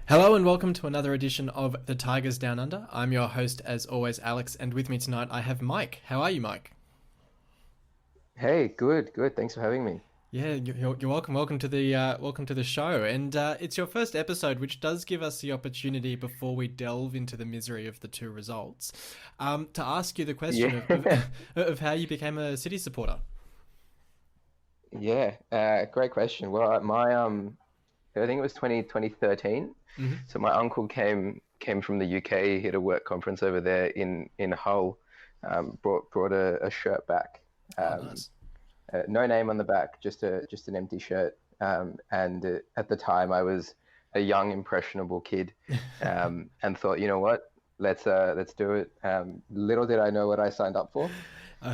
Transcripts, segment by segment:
Hello and welcome to another edition of The Tigers Down Under. I'm your host, as always, Alex, and with me tonight I have Mike. How are you, Mike? Hey, good, good. Thanks for having me. Yeah, you're welcome. Welcome to the show, and it's your first episode, which does give us the opportunity before we delve into the misery of the two results, to ask you the question Yeah, of how you became a City supporter. yeah. Great question. Well, I think it was 2013. Hmm. So my uncle came from the UK. He had a work conference over there in Hull. Brought a shirt back. Oh, Um, nice. no name on the back, just an empty shirt. And at the time, I was a young, impressionable kid, and thought, you know what, let's do it. Little did I know what I signed up for.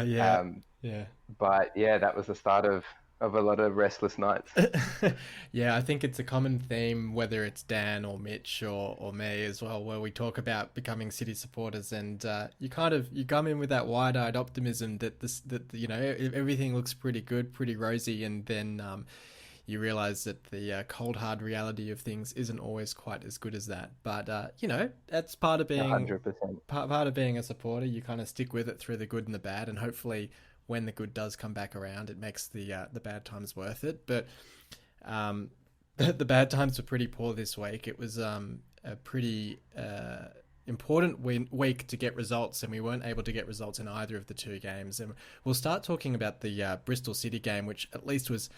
Yeah, Um, yeah. but yeah, that was the start of a lot of restless nights. Yeah, I think it's a common theme, whether it's Dan or Mitch or me as well, where we talk about becoming City supporters, and you come in with that wide-eyed optimism that everything looks pretty good, pretty rosy, and then you realise that the cold hard reality of things isn't always quite as good as that. But that's part of A being hundred percent. part of being a supporter. You kind of stick with it through the good and the bad, and hopefully, when the good does come back around, it makes the bad times worth it. But um, the bad times were pretty poor this week. It was a pretty important week to get results, and we weren't able to get results in either of the two games. And we'll start talking about the Bristol City game, which at least was,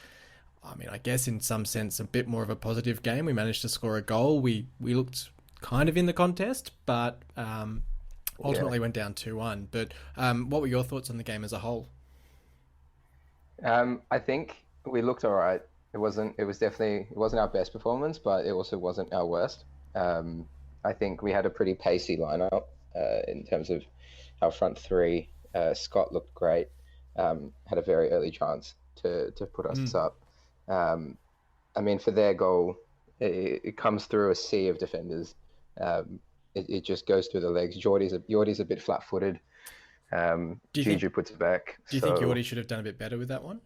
I mean, I guess in some sense, a bit more of a positive game. We managed to score a goal. We looked kind of in the contest, but Yeah. ultimately went down 2-1. But what were your thoughts on the game as a whole? I think we looked all right. It wasn't our best performance, but it also wasn't our worst. Um, I think we had a pretty pacey lineup in terms of our front three. Scott looked great. Had a very early chance to put us Mm. up. Um, I mean, for their goal, it comes through a sea of defenders. It just goes through the legs. Geordie's a bit flat-footed. Do you think Juju puts it back. Do you think So, Yordi should have done a bit better with that one?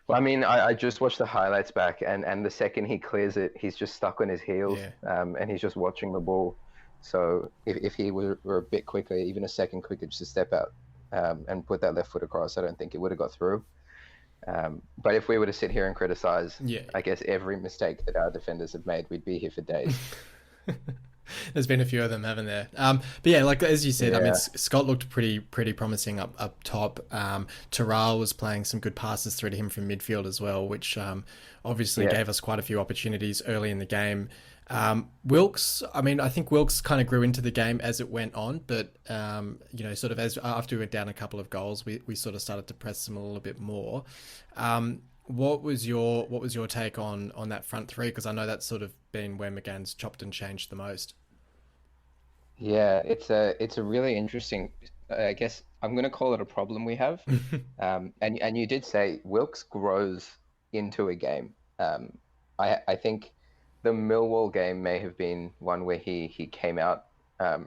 well, I mean, I just watched the highlights back, and the second he clears it, he's just stuck on his heels, Yeah. and he's just watching the ball. So if he were a bit quicker, even a second quicker, just to step out and put that left foot across, I don't think it would have got through. But if we were to sit here and criticize, Yeah. I guess every mistake that our defenders have made, we'd be here for days. There's been a few of them, haven't there? But yeah, like as you said, I mean, Yeah, Scott looked pretty promising up top. Tyrell was playing some good passes through to him from midfield as well, which obviously yeah, gave us quite a few opportunities early in the game. Wilkes, I mean, I think Wilkes kind of grew into the game as it went on, but sort of as after we went down a couple of goals, we sort of started to press them a little bit more. What was your take on that front three? Because I know that's sort of been where McGann's chopped and changed the most. yeah. It's a really interesting. I guess I'm going to call it a problem we have. And you did say Wilkes grows into a game. I think the Millwall game may have been one where he came out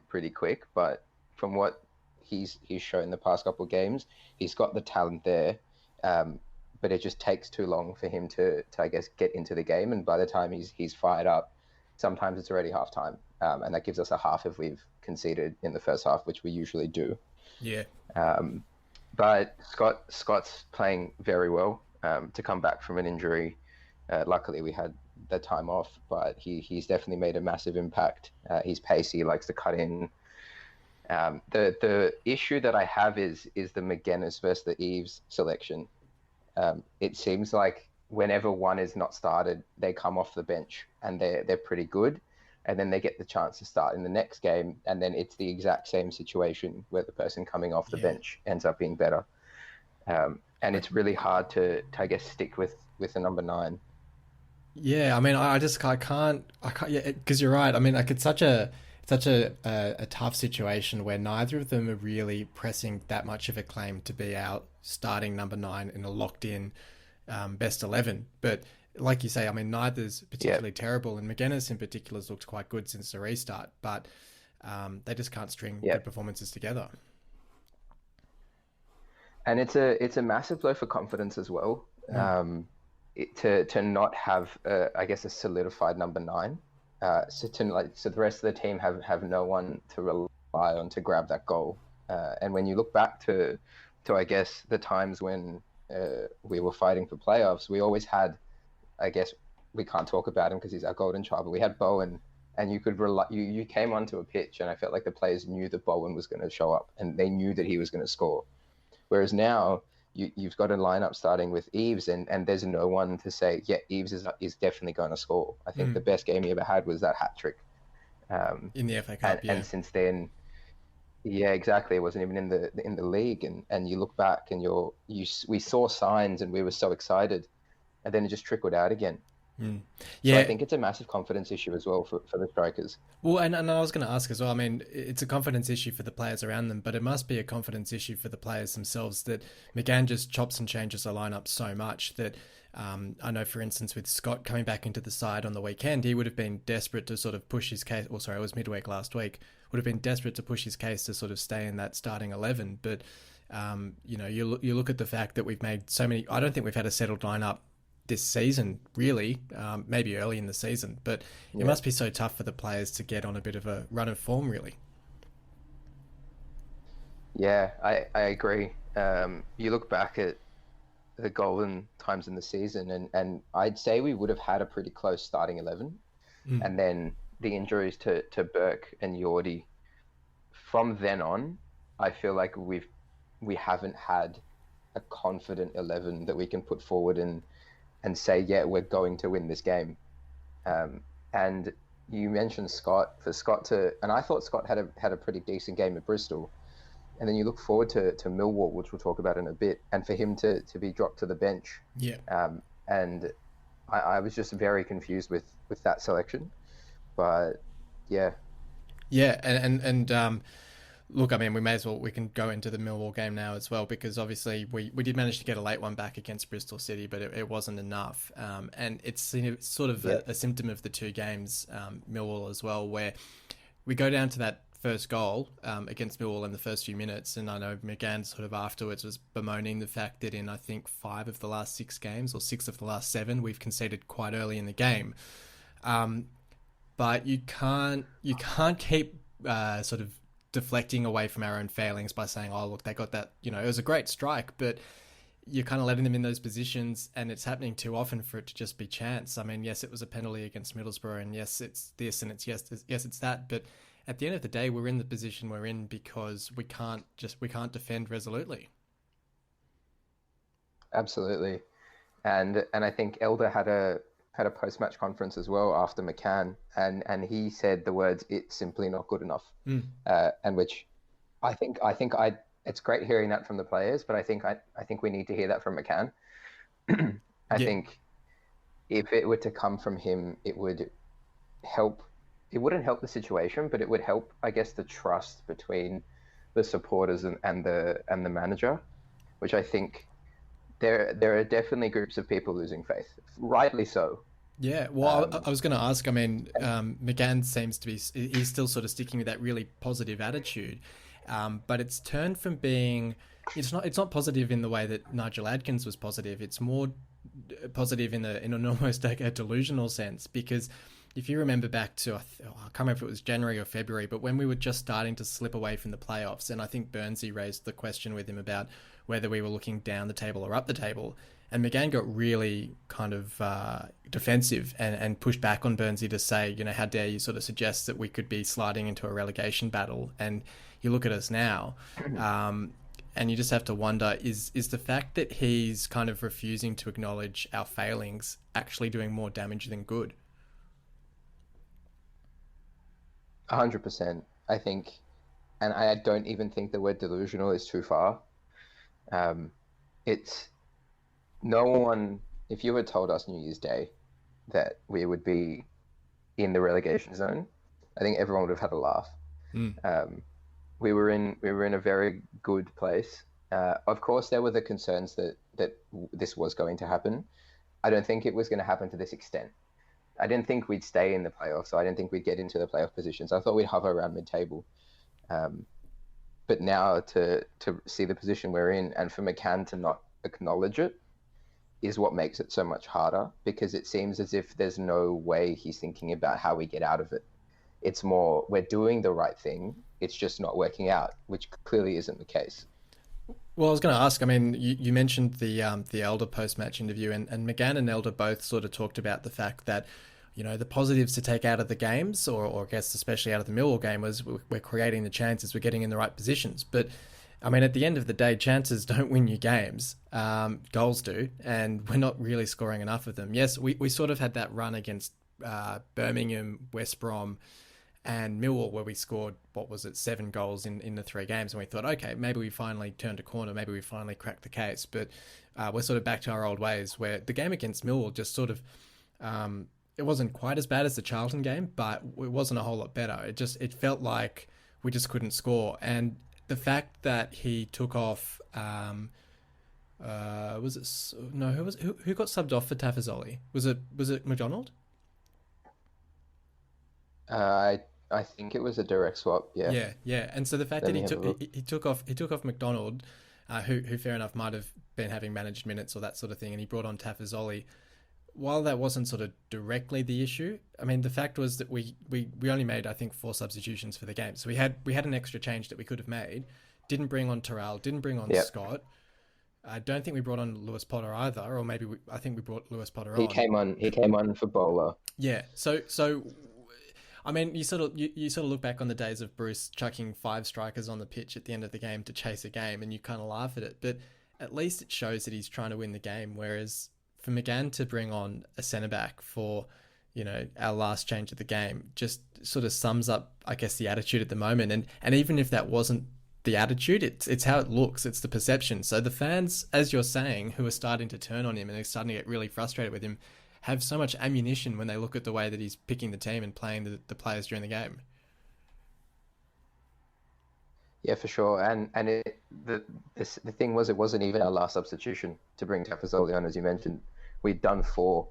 pretty quick, but from what he's shown the past couple of games, he's got the talent there. Um, but it just takes too long for him to I guess get into the game, and by the time he's fired up, sometimes it's already half time, and that gives us a half if we've conceded in the first half, which we usually do. Yeah, Um, but Scott's playing very well to come back from an injury. Luckily, we had the time off, but he's definitely made a massive impact. He's pacey, likes to cut in. The issue that I have is the McGuinness versus the Eves selection. It seems like whenever one is not started, they come off the bench and they're pretty good, and then they get the chance to start in the next game, and then it's the exact same situation where the person coming off the yeah, bench ends up being better. And it's really hard to I guess stick with the number nine. yeah. I mean, I can't. Yeah, because you're right. I mean, like it's such a tough situation where neither of them are really pressing that much of a claim to be our starting number nine in a locked in best 11. But like you say, I mean, neither's Yeah, particularly terrible, and McGannis in particular has looked quite good since the restart. But they just can't string yeah. good performances together. And it's a massive blow for confidence as well. Mm. to not have I guess a solidified number 9. So the rest of the team have no one to rely on to grab that goal. And when you look back to I guess the times when we were fighting for playoffs, we always had, I guess we can't talk about him because he's our golden child, but we had Bowen, and you could you came onto a pitch, and I felt like the players knew that Bowen was going to show up, and they knew that he was going to score. Whereas now you've got a lineup starting with Eves, and there's no one to say, yeah, Eves is definitely going to score. I think the best game he ever had was that hat trick in the FA Cup, and since then, yeah, exactly. It wasn't even in the league, and you look back and we saw signs, and we were so excited, and then it just trickled out again. Yeah, so I think it's a massive confidence issue as well for the strikers. Well, and I was going to ask as well. I mean, it's a confidence issue for the players around them, but it must be a confidence issue for the players themselves that McGann just chops and changes the lineup so much that I know, for instance, with Scott coming back into the side on the weekend, he would have been desperate to sort of push his case. Or sorry, it was midweek last week. Would have been desperate to push his case to sort of stay in that starting 11. But you look at the fact that we've made so many. I don't think we've had a settled lineup this season, really, maybe early in the season, but it must be so tough for the players to get on a bit of a run of form, really. Yeah, I agree. You look back at the golden times in the season, and I'd say we would have had a pretty close starting 11. And then the injuries to Burke and Yordi, from then on, I feel like we haven't had a confident 11 that we can put forward and say, yeah, we're going to win this game. And you mentioned Scott. And I thought Scott had a pretty decent game at Bristol. And then you look forward to Millwall, which we'll talk about in a bit, and for him to be dropped to the bench. Yeah. And I was just very confused with that selection. But yeah. Yeah, and look, I mean, we can go into the Millwall game now as well, because obviously we did manage to get a late one back against Bristol City, but it wasn't enough. And it's sort of a symptom of the two games, Millwall as well, where we go down to that first goal against Millwall in the first few minutes, and I know McGann sort of afterwards was bemoaning the fact that in, I think, 5 of the last 6 games, or 6 of the last 7, we've conceded quite early in the game. But you can't keep sort of deflecting away from our own failings by saying, oh, look, they got that, it was a great strike, but you're kind of letting them in those positions, and it's happening too often for it to just be chance. I mean, yes, it was a penalty against Middlesbrough, and yes, it's this, and it's yes, it's that, but at the end of the day, we're in the position we're in because we can't defend resolutely. Absolutely. And I think Elder had a post-match conference as well after McGann, and he said the words, "It's simply not good enough," and which I think it's great hearing that from the players, but I think we need to hear that from McGann. I think if it were to come from him, it would help. It wouldn't help the situation, but it would help, I guess, the trust between the supporters and the manager, which I think there are definitely groups of people losing faith, rightly so. Yeah, well, I was going to ask, I mean, McGann seems to be, he's still sort of sticking with that really positive attitude, but it's turned from being, it's not positive in the way that Nigel Adkins was positive. It's more positive in an almost like a delusional sense, because if you remember back to, I can't remember if it was January or February, but when we were just starting to slip away from the playoffs, and I think Burnsy raised the question with him about whether we were looking down the table or up the table, and McGann got really kind of defensive and pushed back on Burnsy to say, how dare you sort of suggest that we could be sliding into a relegation battle, and you look at us now, and you just have to wonder, is the fact that he's kind of refusing to acknowledge our failings actually doing more damage than good? 100%, I think, and I don't even think the word delusional is too far. It's no one, if you had told us New Year's Day that we would be in the relegation zone, I think everyone would have had a laugh. We were in a very good place. Of course, there were the concerns that this was going to happen. I don't think it was going to happen to this extent. I didn't think we'd stay in the playoffs, so I didn't think we'd get into the playoff positions. I thought we'd hover around mid-table. But now to see the position we're in, and for McGann to not acknowledge it, is what makes it so much harder, because it seems as if there's no way he's thinking about how we get out of it. It's more, we're doing the right thing, it's just not working out, which clearly isn't the case. Well, I was going to ask. I mean, you mentioned the Elder post match interview, and McGann and Elder both sort of talked about the fact that, the positives to take out of the games, or I guess especially out of the Millwall game, was we're creating the chances, we're getting in the right positions. But I mean, at the end of the day, chances don't win you games. Goals do, and we're not really scoring enough of them. Yes, we sort of had that run against Birmingham, West Brom, and Millwall, where we scored, 7 goals in the 3 games, and we thought, okay, maybe we finally turned a corner, maybe we finally cracked the case. But we're sort of back to our old ways, where the game against Millwall just sort of, it wasn't quite as bad as the Charlton game, but it wasn't a whole lot better. It felt like we just couldn't score. And the fact that he took off, who got subbed off for Tafazoli? Was it McDonald? I think it was a direct swap. Yeah. Yeah. And so the fact that he took off McDonald, who fair enough might have been having managed minutes or that sort of thing, and he brought on Tafazoli. While that wasn't sort of directly the issue, I mean, the fact was that we only made, I think, 4 substitutions for the game. So we had an extra change that we could have made. Didn't bring on Tyrells, didn't bring on Scott. I don't think we brought on Lewis Potter either, or maybe I think we brought Lewis Potter on. He came on for Bowler. Yeah. So I mean, you sort of look back on the days of Bruce chucking 5 strikers on the pitch at the end of the game to chase a game, and you kind of laugh at it. But at least it shows that he's trying to win the game. Whereas for McGann to bring on a centre back for, our last change of the game, just sort of sums up, I guess, the attitude at the moment. And even if that wasn't the attitude, it's how it looks, it's the perception. So the fans, as you're saying, who are starting to turn on him and are starting to get really frustrated with him, have so much ammunition when they look at the way that he's picking the team and playing the players during the game. Yeah, for sure. And the thing was, it wasn't even our last substitution to bring Tafazoli on, as you mentioned. We'd done 4,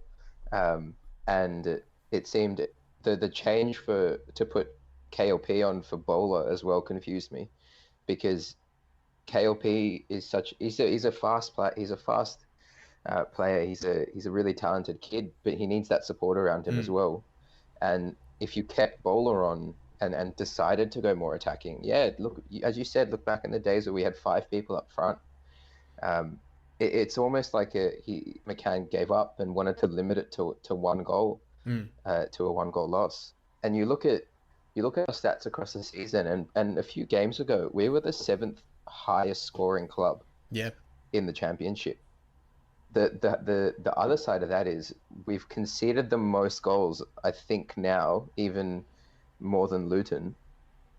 and it seemed the change to put KLP on for Bowler as well confused me, because KLP is he's a fast player. He's a fast player. He's a really talented kid, but he needs that support around him as well. And if you kept Bowler on and decided to go more attacking, look, as you said, look back in the days where we had 5 people up front. It's almost like McCann gave up and wanted to limit it to 1 goal, to a 1-goal loss. And you look at our stats across the season, and a few games ago we were the 7th highest scoring club in the championship. The other side of that is we've conceded the most goals, I think now, even more than Luton.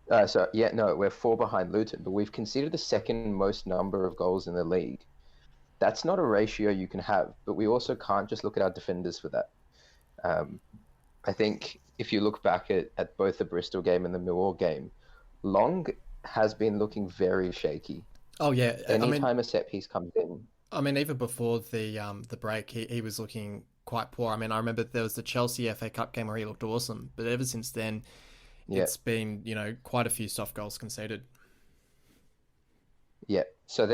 We're 4 behind Luton, but we've conceded the 2nd most number of goals in the league. That's not a ratio you can have, but we also can't just look at our defenders for that. I think if you look back at both the Bristol game and the Millwall game, Long has been looking very shaky. Oh yeah, Anytime a set piece comes in. I mean, even before the break, he was looking quite poor. I mean, I remember there was the Chelsea FA Cup game where he looked awesome, but ever since then, it's been quite a few soft goals conceded. Yeah. So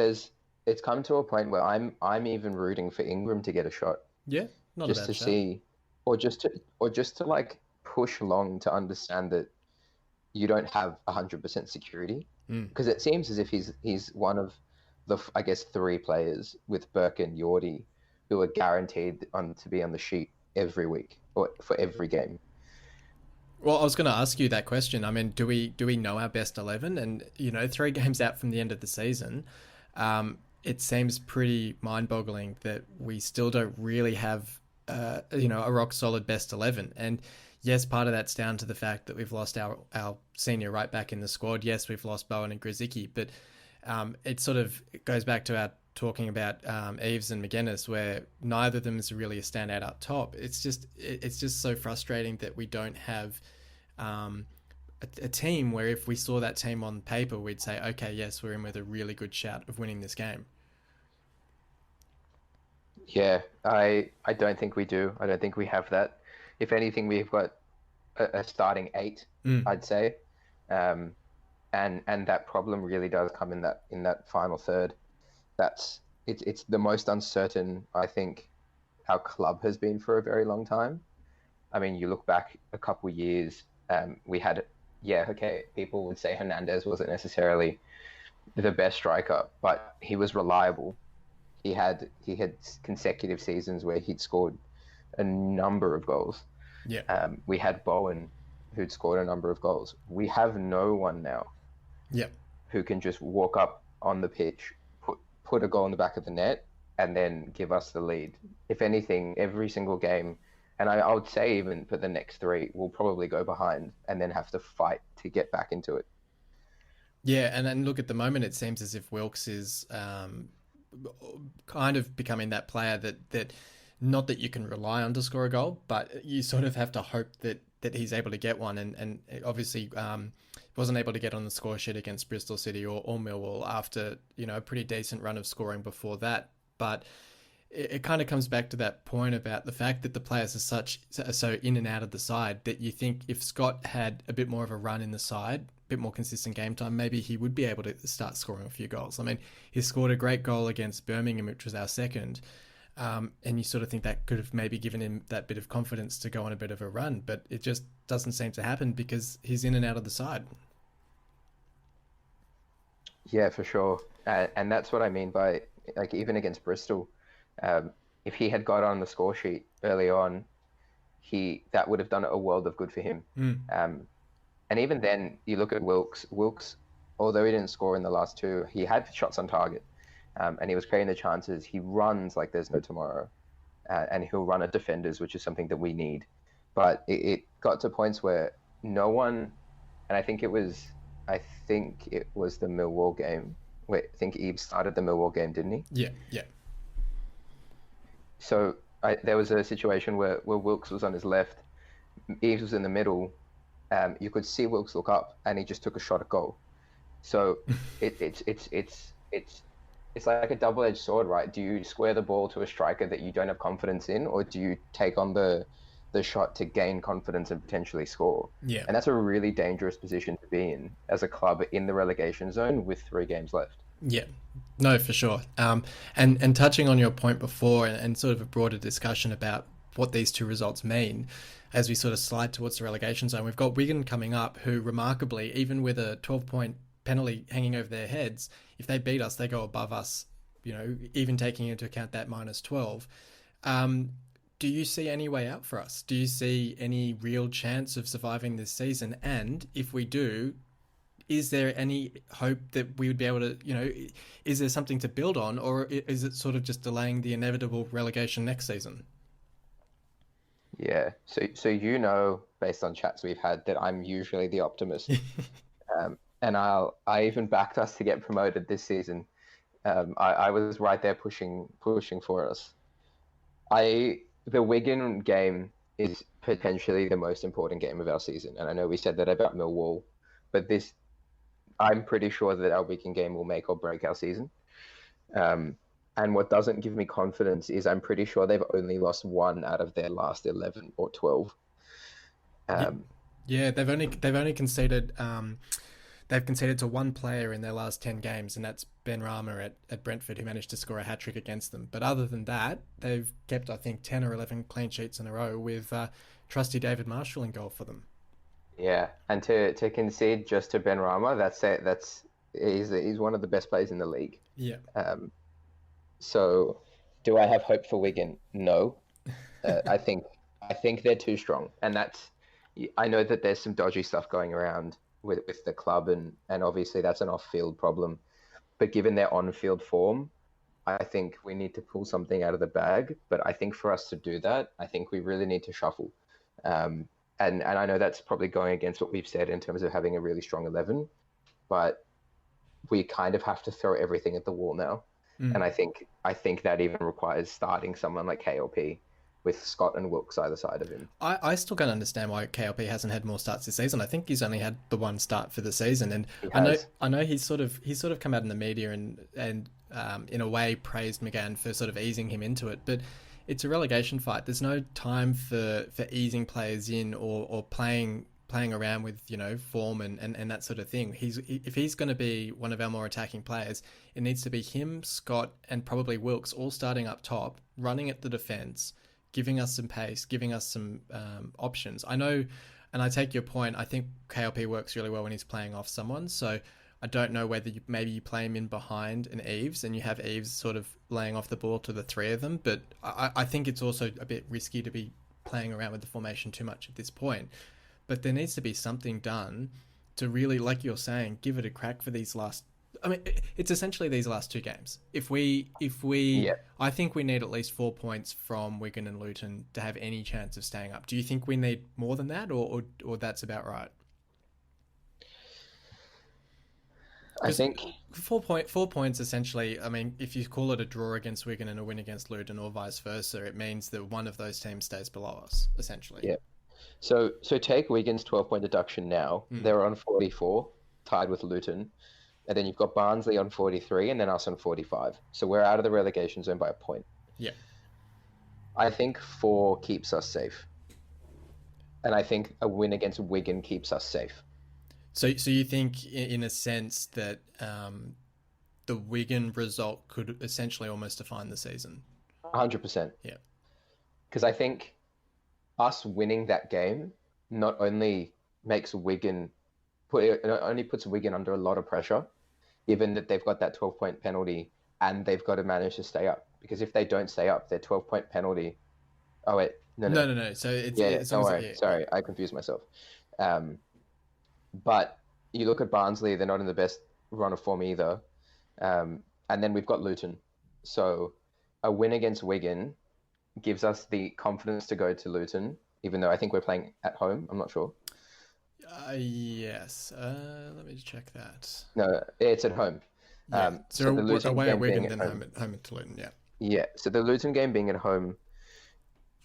it's come to a point where I'm even rooting for Ingram to get a shot. Yeah, not just a bad to shot. See, or just to like push Long to understand that you don't have 100% security, because it seems as if he's one of the, I guess, 3 players with Burke and Yordi who are guaranteed to be on the sheet every week or for every game. Well, I was going to ask you that question. I mean, do we know our best 11? And 3 games out from the end of the season, it seems pretty mind-boggling that we still don't really have a rock-solid best 11. And yes, part of that's down to the fact that we've lost our senior right back in the squad. Yes, we've lost Bowen and Grzycki, but it sort of goes back to our talking about Eves and McGuinness, where neither of them is really a standout up top. It's just so frustrating that we don't have a team where if we saw that team on paper, we'd say, okay, yes, we're in with a really good shot of winning this game. Yeah, I don't think we do. I don't think we have that. If anything, we've got a starting 8, I'd say. And that problem really does come in that final third. That's it's the most uncertain I think our club has been for a very long time. I mean, you look back a couple of years, we had, yeah, okay, people would say Hernandez wasn't necessarily the best striker, but he was reliable. He had consecutive seasons where he'd scored a number of goals. Yeah. We had Bowen, who'd scored a number of goals. We have no one now Yeah. who can just walk up on the pitch, put a goal in the back of the net, and then give us the lead. If anything, every single game, and I would say even for the next three, we'll probably go behind and then have to fight to get back into it. Yeah, and then look, at the moment, it seems as if Wilkes is kind of becoming that player that not that you can rely on to score a goal, but you sort of have to hope that he's able to get one. And obviously wasn't able to get on the score sheet against Bristol City or Millwall after, a pretty decent run of scoring before that. But it kind of comes back to that point about the fact that the players are so in and out of the side that you think if Scott had a bit more of a run in the side, a bit more consistent game time, maybe he would be able to start scoring a few goals. I mean, he scored a great goal against Birmingham, which was our second. And you sort of think that could have maybe given him that bit of confidence to go on a bit of a run, but it just doesn't seem to happen because he's in and out of the side. Yeah, for sure. And that's what I mean by, like, even against Bristol, if he had got on the score sheet early on, that would have done a world of good for him. And even then, you look at Wilkes. Wilkes, although he didn't score in the last two, he had shots on target, and he was creating the chances. He runs like there's no tomorrow, and he'll run at defenders, which is something that we need. But it got to points where no one, and I think it was the Millwall game. Wait, I think Eve started the Millwall game, didn't he? Yeah, yeah. So there was a situation where Wilkes was on his left, Eves was in the middle. You could see Wilkes look up, and he just took a shot at goal. So it's like a double-edged sword, right? Do you square the ball to a striker that you don't have confidence in, or do you take on the shot to gain confidence and potentially score? Yeah. And that's a really dangerous position to be in as a club in the relegation zone with 3 games left. Yeah, no, for sure. And touching on your point before and sort of a broader discussion about what these two results mean as we sort of slide towards the relegation zone, we've got Wigan coming up, who remarkably, even with a 12-point penalty hanging over their heads, if they beat us, they go above us, even taking into account that -12. Do you see any way out for us? Do you see any real chance of surviving this season? And if we do, is there any hope that we would be able to, is there something to build on, or is it sort of just delaying the inevitable relegation next season? Yeah. So based on chats we've had, that I'm usually the optimist. And I even backed us to get promoted this season. I was right there pushing for us. The Wigan game is potentially the most important game of our season. And I know we said that about Millwall, but I'm pretty sure that our Wigan game will make or break our season. And what doesn't give me confidence is I'm pretty sure they've only lost 1 out of their last 11 or 12. Yeah, they've only conceded. They've conceded to 1 player in their last 10 games, and that's Ben Rama at Brentford, who managed to score a hat-trick against them. But other than that, they've kept, I think, 10 or 11 clean sheets in a row with trusty David Marshall in goal for them. Yeah, and to concede just to Ben Rama, he's one of the best players in the league. Yeah. So, do I have hope for Wigan? No. I think they're too strong, and I know that there's some dodgy stuff going around with the club, and obviously that's an off-field problem. But given their on-field form, I think we need to pull something out of the bag. But I think for us to do that, I think we really need to shuffle. And I know that's probably going against what we've said in terms of having a really strong 11, but we kind of have to throw everything at the wall now. And I think that even requires starting someone like KLP with Scott and Wilkes either side of him. I still can't understand why KLP hasn't had more starts this season. I think he's only had the 1 start for the season, and I know he's sort of come out in the media and in a way praised McGann for sort of easing him into it, but it's a relegation fight. There's no time for easing players in or playing playing around with, form and that sort of thing. If he's going to be one of our more attacking players, it needs to be him, Scott, and probably Wilkes all starting up top, running at the defence, giving us some pace, giving us some options. I know, and I take your point, I think KLP works really well when he's playing off someone, so I don't know whether maybe you play him in behind an Eves and you have Eves sort of laying off the ball to the three of them, but I think it's also a bit risky to be playing around with the formation too much at this point. But there needs to be something done to really, like you're saying, give it a crack for these last... I mean, it's essentially these last two games. If we, I think we need at least 4 points from Wigan and Luton to have any chance of staying up. Do you think we need more than that, or that's about right? I think 4 points essentially. I mean, if you call it a draw against Wigan and a win against Luton, or vice versa, it means that one of those teams stays below us, essentially. Yeah. So take Wigan's 12-point deduction now. They're on 44, tied with Luton, and then you've got Barnsley on 43, and then us on 45. So we're out of the relegation zone by a point. Yeah. I think 4 keeps us safe, and I think a win against Wigan keeps us safe. So you think, in a sense, that the Wigan result could essentially almost define the season? 100%. Yeah. Because I think us winning that game not only makes Wigan puts Wigan under a lot of pressure, given that they've got that 12-point penalty and they've got to manage to stay up. Because if they don't stay up, their 12-point penalty. Oh wait, no. So it's don't worry. Sorry, I confused myself. But you look at Barnsley; they're not in the best run of form either. And then we've got Luton. So a win against Wigan gives us the confidence to go to Luton, even though I think we're playing at home. I'm not sure. Yes. Let me check that. No, it's at home. Yeah. So the Luton away at Wigan, then home to Luton. Yeah. Yeah. So the Luton game being at home,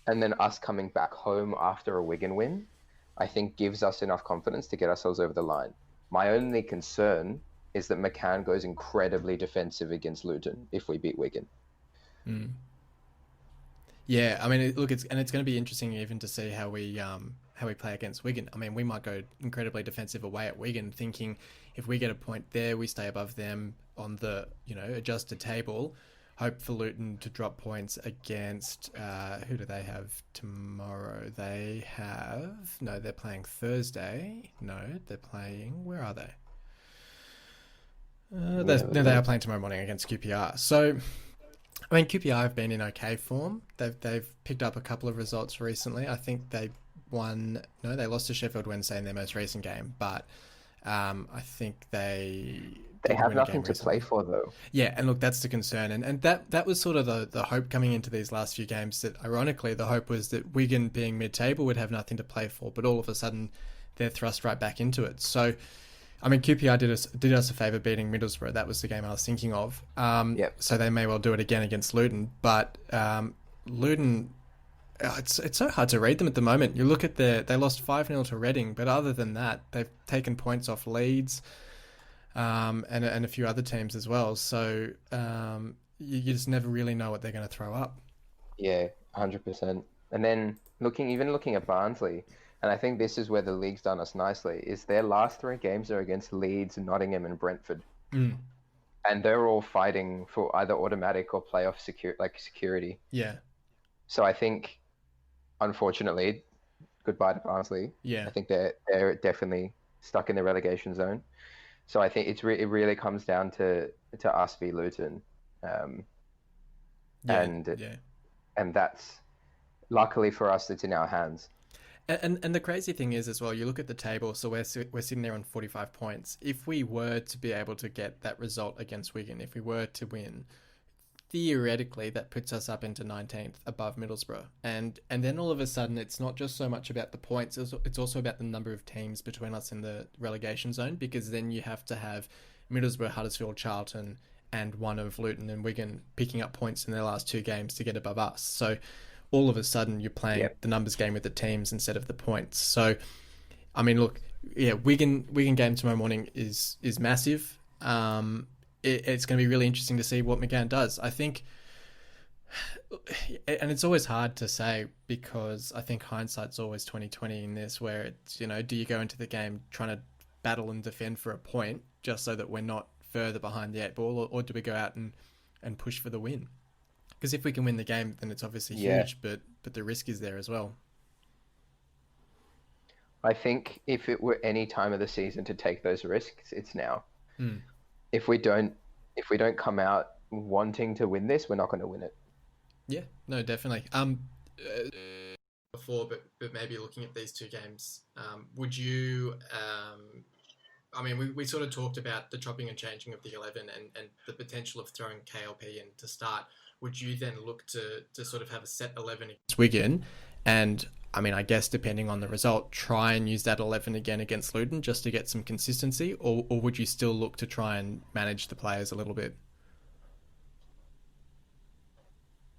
and then us coming back home after a Wigan win, I think gives us enough confidence to get ourselves over the line. My only concern is that McGann goes incredibly defensive against Luton if we beat Wigan. Yeah, I mean, look, it's going to be interesting even to see how we play against Wigan. I mean, we might go incredibly defensive away at Wigan, thinking if we get a point there, we stay above them on the adjusted table. Hope for Luton to drop points against who do they have tomorrow? They're playing Thursday. No, they're playing. Where are they? They are playing tomorrow morning against QPR. So, I mean, QPR have been in okay form. They've picked up a couple of results recently. I think they lost to Sheffield Wednesday in their most recent game, but I think they have nothing to play for, though. Yeah, and look, that's the concern. And that was sort of the hope coming into these last few games, that ironically the hope was that Wigan, being mid-table, would have nothing to play for, but all of a sudden they're thrust right back into it. So, I mean, QPR did us a favour beating Middlesbrough. That was the game I was thinking of. So they may well do it again against Luton. But Luton, it's so hard to read them at the moment. You look at they lost 5-0 to Reading, but other than that, they've taken points off Leeds and a few other teams as well. So you just never really know what they're going to throw up. Yeah, 100%. And then looking at Barnsley, and I think this is where the league's done us nicely, is their last 3 games are against Leeds, Nottingham, and Brentford. And they're all fighting for either automatic or playoff security. Yeah. So I think, unfortunately, goodbye to Barnsley. Yeah. I think they're definitely stuck in the relegation zone. So I think it really comes down to us v Luton. And that's, luckily for us, it's in our hands. And the crazy thing is as well, you look at the table, so we're sitting there on 45 points. If we were to be able to get that result against Wigan, if we were to win, theoretically that puts us up into 19th above Middlesbrough. And then all of a sudden, it's not just so much about the points, it's also about the number of teams between us in the relegation zone, because then you have to have Middlesbrough, Huddersfield, Charlton, and one of Luton and Wigan picking up points in their last 2 games to get above us. So all of a sudden you're playing the numbers game with the teams instead of the points. So, I mean, look, Wigan game tomorrow morning is massive. It's going to be really interesting to see what McGann does. I think And it's always hard to say because I think hindsight's always 2020 in this, where it's, do you go into the game trying to battle and defend for a point just so that we're not further behind the eight ball, or do we go out and push for the win? Because if we can win the game, then it's obviously Yeah, huge, but the risk is there as well. I think if it were any time of the season to take those risks, it's now. Mm. If we don't, if we don't come out wanting to win this, we're not going to win it. Yeah, no, definitely. Before, but maybe looking at these two games, would you? I mean, we sort of talked about the chopping and changing of the 11 and the potential of throwing KLP in to start. Would you then look to sort of have a set 11 against Wigan? And I mean, I guess depending on the result, try and use that 11 again against Luton just to get some consistency? Or would you still look to try and manage the players a little bit?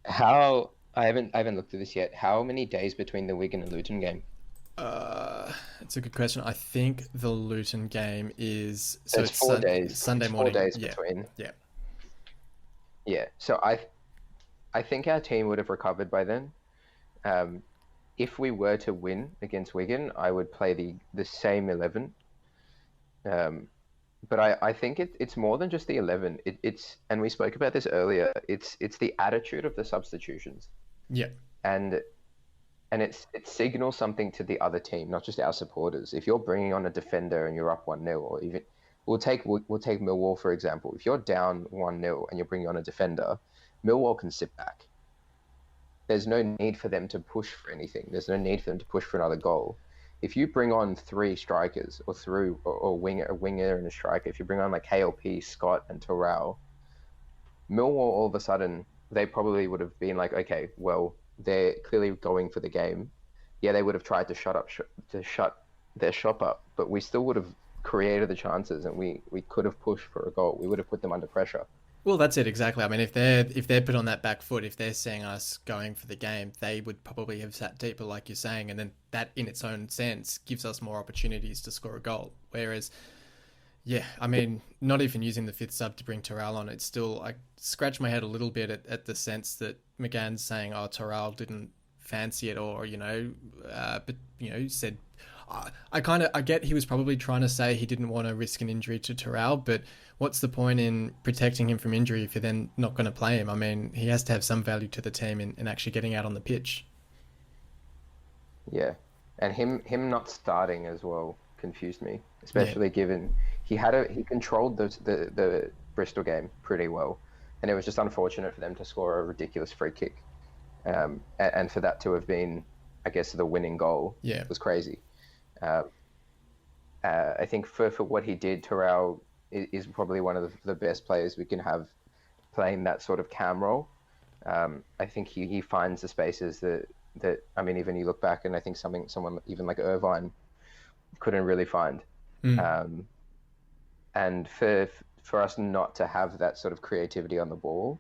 How I haven't looked at this yet. How many days between the Wigan and Luton game? It's a good question. I think the Luton game is So so it's it's 4 days. Sunday It's four morning. days Yeah, between. yeah, Yeah. So I think our team would have recovered by then. Um, if we were to win against Wigan, I would play the same 11. Um, but I think it's more than just the 11. It's and we spoke about this earlier. It's the attitude of the substitutions, yeah, and it signals something to the other team, not just our supporters. If you're bringing on a defender and you're up 1-0, or even we'll take Millwall for example. If you're down 1-0 and you're bringing on a defender, Millwall can sit back. There's no need for them to push for anything. There's no need for them to push for another goal. If you bring on three strikers or a winger and a striker, if you bring on like KLP, Scott, and Tyrell, Millwall all of a sudden they probably would have been like, okay, well they're clearly going for the game. Yeah, they would have tried to shut their shop up, but we still would have created the chances and we could have pushed for a goal. We would have put them under pressure. Well, that's it exactly. I mean, if they're put on that back foot, if they're seeing us going for the game, they would probably have sat deeper, like you're saying, and then that, in its own sense, gives us more opportunities to score a goal. Whereas, yeah, I mean, not even using the fifth sub to bring Tyrell on, it's still I scratch my head a little bit at the sense that McGann's saying, "Oh, Tyrell didn't fancy it," or but said. I get he was probably trying to say he didn't want to risk an injury to Tyrell, but what's the point in protecting him from injury if you're then not going to play him? I mean, he has to have some value to the team in actually getting out on the pitch. Yeah, and him not starting as well confused me, Yeah. especially given he controlled the Bristol game pretty well, and it was just unfortunate for them to score a ridiculous free kick, and for that to have been, I guess, the winning goal Yeah. was crazy. Uh, I think for what he did, Terrell is probably one of the best players we can have playing that sort of cam role. I think he finds the spaces that I mean, even you look back and I think someone even like Irvine couldn't really find. Mm. Um, and for us not to have that sort of creativity on the ball,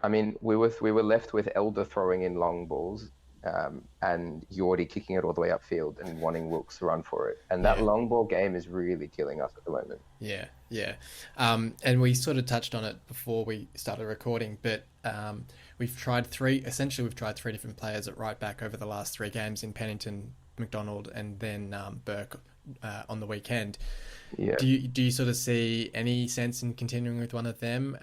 I mean, we were left with Elder throwing in long balls, and Yordi kicking it all the way upfield and wanting Wilkes to run for it. And that Yeah. long ball game is really killing us at the moment. Yeah, yeah. And we sort of touched on it before we started recording, but essentially we've tried three different players at right back over the last three games in Pennington, McDonald, and then Burke on the weekend. Yeah. Do you sort of see any sense in continuing with one of them?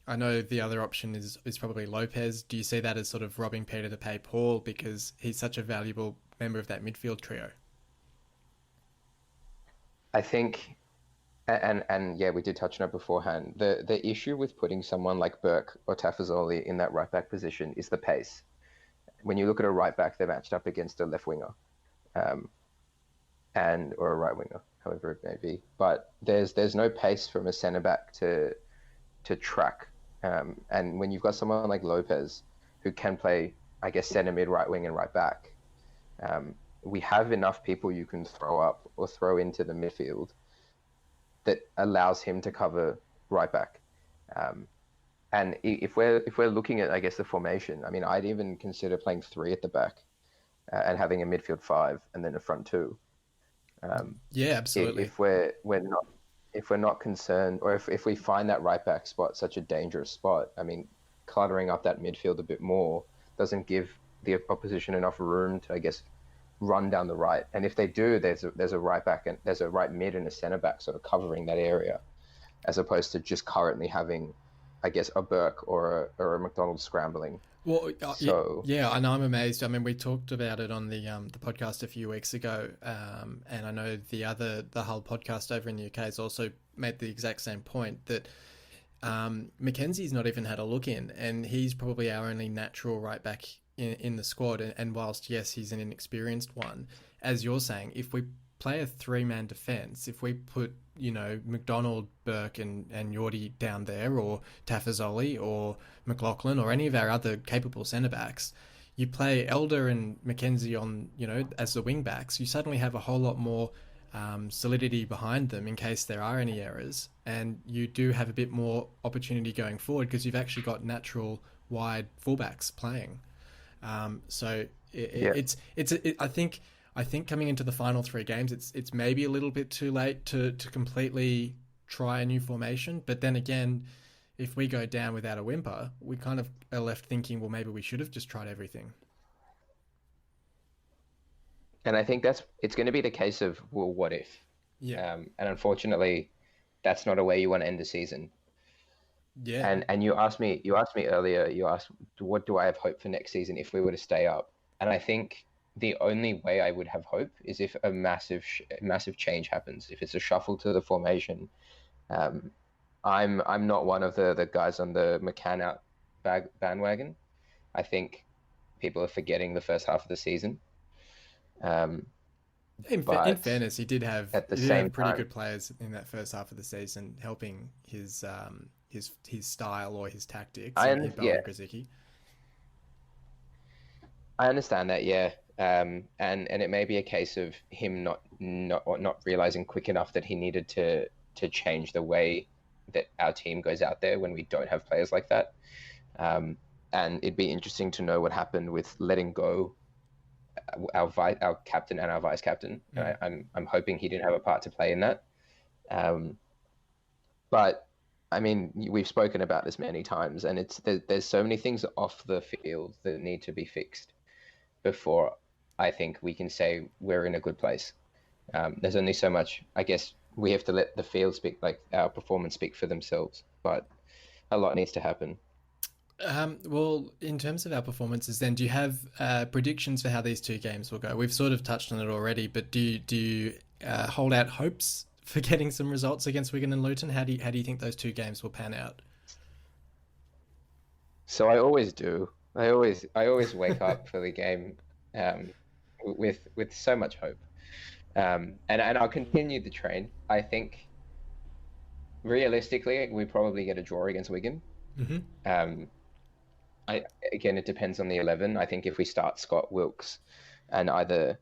I know the other option is probably Lopez. Do you see that as sort of robbing Peter to pay Paul because he's such a valuable member of that midfield trio? I think, and yeah, we did touch on it beforehand. The issue with putting someone like Burke or Tafazoli in that right back position is the pace. When you look at a right back, they're matched up against a left winger, um, and or a right winger, however it may be. But there's no pace from a centre back to track. And when you've got someone like Lopez, who can play, I guess, centre mid, right wing, and right back, um, we have enough people you can throw up or throw into the midfield that allows him to cover right back. Um, and if we're looking at, I guess, the formation, I mean, I'd even consider playing three at the back, and having a midfield five and then a front two. Um, Yeah, absolutely. if we're not concerned, or if we find that right back spot such a dangerous spot, I mean, cluttering up that midfield a bit more doesn't give the opposition enough room to, I guess, run down the right. And if they do, there's a right back and there's a right mid and a centre back sort of covering that area, as opposed to just currently having, I guess, a Burke or a McDonald scrambling. Well, So yeah, and I'm amazed. I mean, we talked about it on the podcast a few weeks ago, and I know the whole podcast over in the UK has also made the exact same point that Mackenzie's not even had a look in, and he's probably our only natural right back in the squad. And whilst yes, he's an inexperienced one, as you're saying, if we play a three-man defence, if we put McDonald, Burke, and Yordi down there, or Tafazoli or McLaughlin or any of our other capable centre backs, you play Elder and Mackenzie on as the wing backs, you suddenly have a whole lot more solidity behind them in case there are any errors, and you do have a bit more opportunity going forward because you've actually got natural wide fullbacks playing. I think coming into the final three games, it's maybe a little bit too late to completely try a new formation. But then again, if we go down without a whimper, we kind of are left thinking, well, maybe we should have just tried everything. And I think it's going to be the case of, well, what if? Yeah. And unfortunately, that's not a way you want to end the season. Yeah. And you asked me earlier, what do I have hope for next season if we were to stay up? And I think the only way I would have hope is if a massive change happens. If it's a shuffle to the formation. I'm not one of the guys on the McGann out bandwagon. I think people are forgetting the first half of the season. In fairness, he did have pretty good players in that first half of the season, helping his style or his tactics. And I understand that, yeah. And it may be a case of him not realizing quick enough that he needed to change the way that our team goes out there when we don't have players like that. And it'd be interesting to know what happened with letting go our captain and our vice captain. Mm. I'm hoping he didn't have a part to play in that. But I mean, we've spoken about this many times, and there's so many things off the field that need to be fixed before I think we can say we're in a good place. There's only so much, I guess we have to let the field speak, like our performance speak for themselves, but a lot needs to happen. Well, in terms of our performances then, do you have predictions for how these two games will go? We've sort of touched on it already, but do you hold out hopes for getting some results against Wigan and Luton? How do you think those two games will pan out? So I always do. I always wake up for the game with so much hope, and I'll continue the train. I think realistically, we probably get a draw against Wigan. Mm-hmm. Again, it depends on the 11. I think if we start Scott, Wilkes, and either,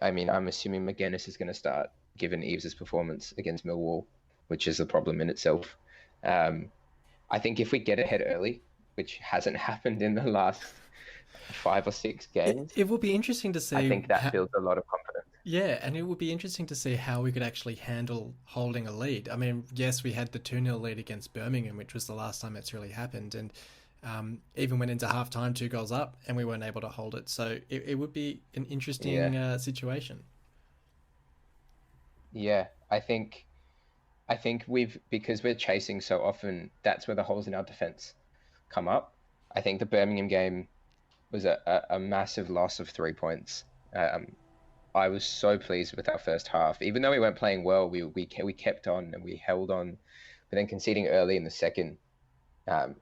I'm assuming McGann is going to start given Eves' performance against Millwall, which is a problem in itself. I think if we get ahead early, which hasn't happened in the last 5 or 6 games, it will be interesting to see. I think that builds a lot of confidence. Yeah, and it would be interesting to see how we could actually handle holding a lead. I mean, yes, we had the 2-0 lead against Birmingham, which was the last time it's really happened, and even went into half-time 2 goals up, and we weren't able to hold it. So it would be an interesting situation. Yeah, I think because we're chasing so often, that's where the holes in our defence come up. I think the Birmingham game was a massive loss of 3 points. I was so pleased with our first half, even though we weren't playing well. We kept on and we held on, but then conceding early in the second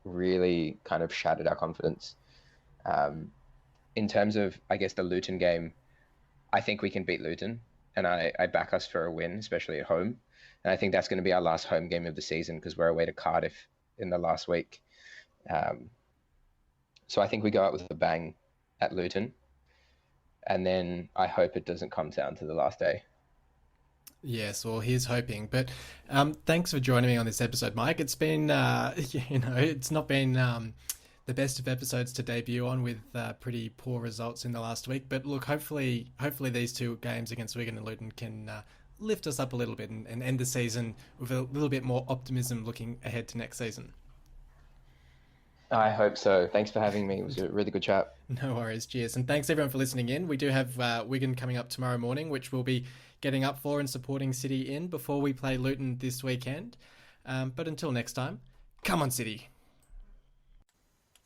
really kind of shattered our confidence. In terms of, I guess, the Luton game, I think we can beat Luton, and I back us for a win, especially at home. And I think that's going to be our last home game of the season because we're away to Cardiff in the last week. So I think we go out with a bang at Luton, and then I hope it doesn't come down to the last day. Yes, well, here's hoping. But thanks for joining me on this episode, Mike. It's been, it's not been the best of episodes to debut on with pretty poor results in the last week. But look, hopefully these 2 games against Wigan and Luton can lift us up a little bit and end the season with a little bit more optimism looking ahead to next season. I hope so. Thanks for having me. It was a really good chat. No worries. Cheers. And thanks everyone for listening in. We do have Wigan coming up tomorrow morning, which we'll be getting up for and supporting City in before we play Luton this weekend. But until next time, come on City.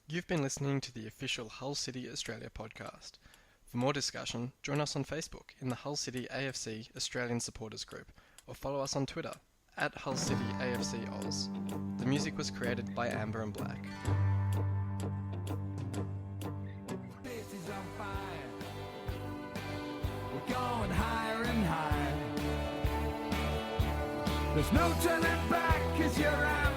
You've been listening to the official Hull City Australia podcast. For more discussion, join us on Facebook in the Hull City AFC Australian Supporters Group or follow us on Twitter at Hull City AFC Oz. The music was created by Amber and Black. Going higher and higher. There's no turning back 'cause you're out.